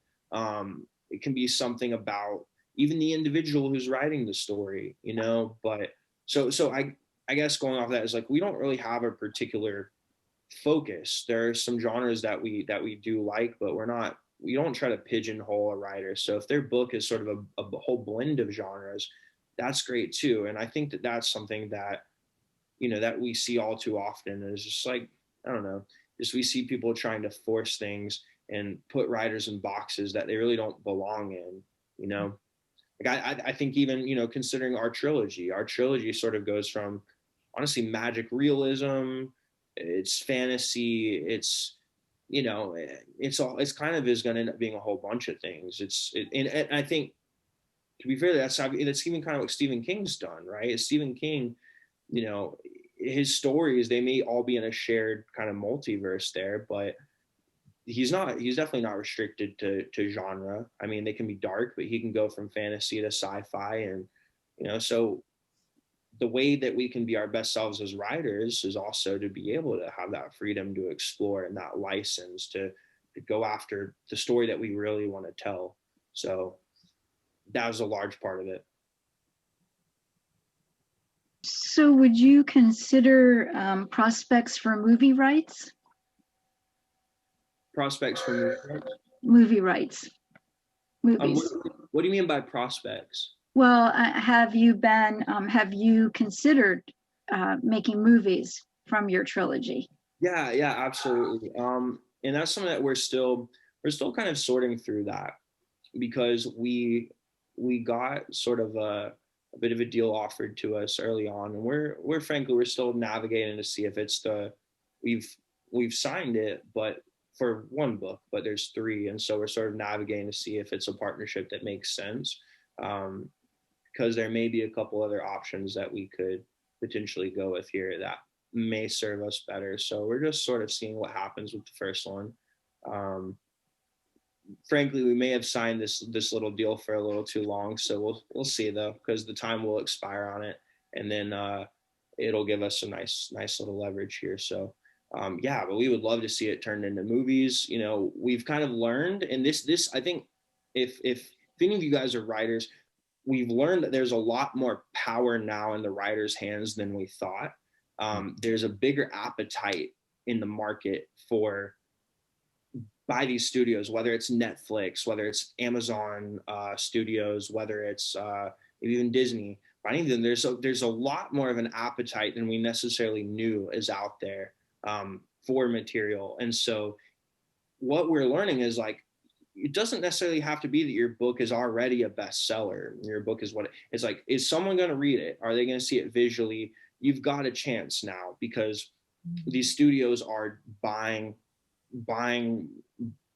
it can be something about even the individual who's writing the story, you know. But so I guess going off that is like, we don't really have a particular focus. There are some genres that we do like, but we don't try to pigeonhole a writer. So if their book is sort of a whole blend of genres, that's great too. And I think that that's something that, you know, that we see all too often, is just like, I don't know, just we see people trying to force things and put writers in boxes that they really don't belong in, you know. Like I think even, you know, considering our trilogy sort of goes from, honestly, magic realism, it's fantasy, it's, you know, it's kind of is going to end up being a whole bunch of things. And I think, to be fair, that's even kind of what Stephen King's done, right? Stephen King, you know, his stories, they may all be in a shared kind of multiverse there, but he's definitely not restricted to genre. I mean, they can be dark, but he can go from fantasy to sci-fi. And, you know, so the way that we can be our best selves as writers is also to be able to have that freedom to explore and that license to go after the story that we really want to tell. So that was a large part of it. So would you consider prospects for movie rights? Prospects for movie rights. Movies. What do you mean by prospects? Well, have you considered making movies from your trilogy? Yeah, absolutely. And that's something that we're still kind of sorting through that, because we got sort of a bit of a deal offered to us early on, and we're frankly, we're still navigating to see if it's we've signed it, but for one book, but there's three, and so we're sort of navigating to see if it's a partnership that makes sense, because there may be a couple other options that we could potentially go with here that may serve us better. So we're just sort of seeing what happens with the first one. Frankly, we may have signed this little deal for a little too long, so we'll see though, because the time will expire on it, and then it'll give us some nice little leverage here. So yeah, but we would love to see it turned into movies. You know, we've kind of learned, and this I think, if any of you guys are writers, we've learned that there's a lot more power now in the writers' hands than we thought. There's a bigger appetite in the market by these studios, whether it's Netflix, whether it's Amazon studios, whether it's even Disney. By any of them, there's a lot more of an appetite than we necessarily knew is out there for material. And so what we're learning is, like, it doesn't necessarily have to be that your book is already a bestseller. Your book is it's like, is someone going to read it? Are they going to see it visually? You've got a chance now, because these studios are buying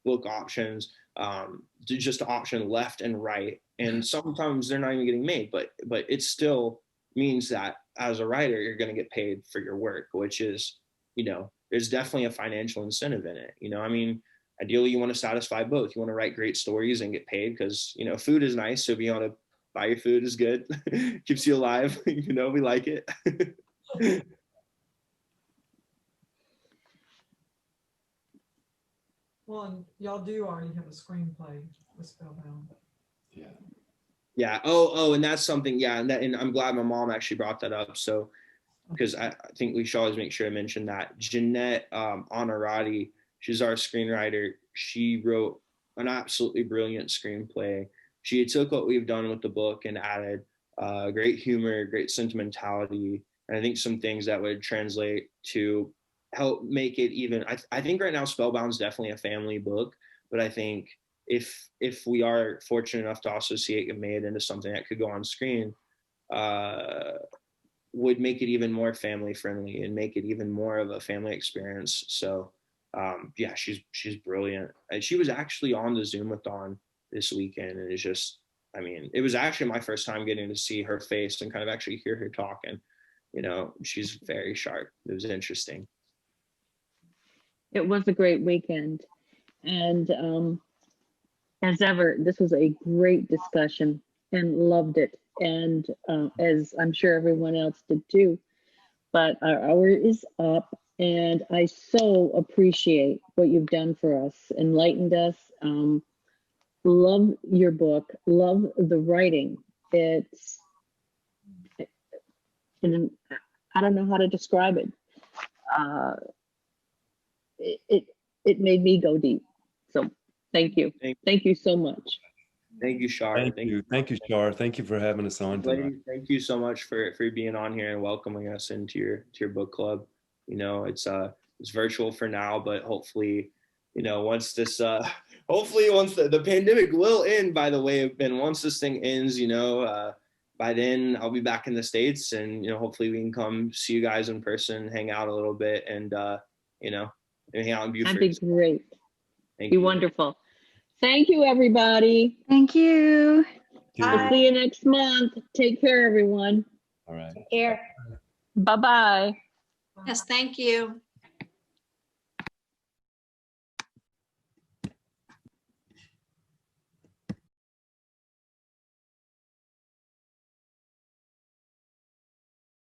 book options to just option left and right, and sometimes they're not even getting made, but it still means that as a writer, you're going to get paid for your work, which is, you know, there's definitely a financial incentive in it. You know, I mean, ideally you want to satisfy both. You want to write great stories and get paid, because, you know, food is nice, so being able to buy your food is good. Keeps you alive. You know, we like it. Well, and y'all do already have a screenplay with Spellbound. Yeah. Yeah. Oh, and that's something. Yeah, and I'm glad my mom actually brought that up. So, because I think we should always make sure to mention that Jeanette Honorati, she's our screenwriter. She wrote an absolutely brilliant screenplay. She took what we've done with the book and added great humor, great sentimentality, and I think some things that would translate to help make it even. I think right now Spellbound's definitely a family book, but I think if we are fortunate enough to also see it get made into something that could go on screen, would make it even more family friendly and make it even more of a family experience. So yeah, she's brilliant. And she was actually on the Zoomathon this weekend, and it's just I mean, it was actually my first time getting to see her face and kind of actually hear her talk. And, you know, she's very sharp. It was interesting. It was a great weekend. And as ever, this was a great discussion and loved it. And as I'm sure everyone else did too. But our hour is up, and I so appreciate what you've done for us, enlightened us. Love your book, love the writing. It's, and I don't know how to describe it. It made me go deep. So thank you. Thank you so much. Thank you, Shar. Thank you, Shar. Thank you for having us on tonight. Thank you so much for being on here and welcoming us into your book club. You know, it's virtual for now, but hopefully, you know, once this hopefully once the pandemic will end, by the way, and once this thing ends, you know, by then I'll be back in the States, and, you know, hopefully we can come see you guys in person, hang out a little bit, and you know, hang out in Beaufort. That'd be great. Be wonderful. Thank you, everybody. Thank you. We'll see you next month. Take care, everyone. All right. Take care. Bye-bye. Yes, thank you.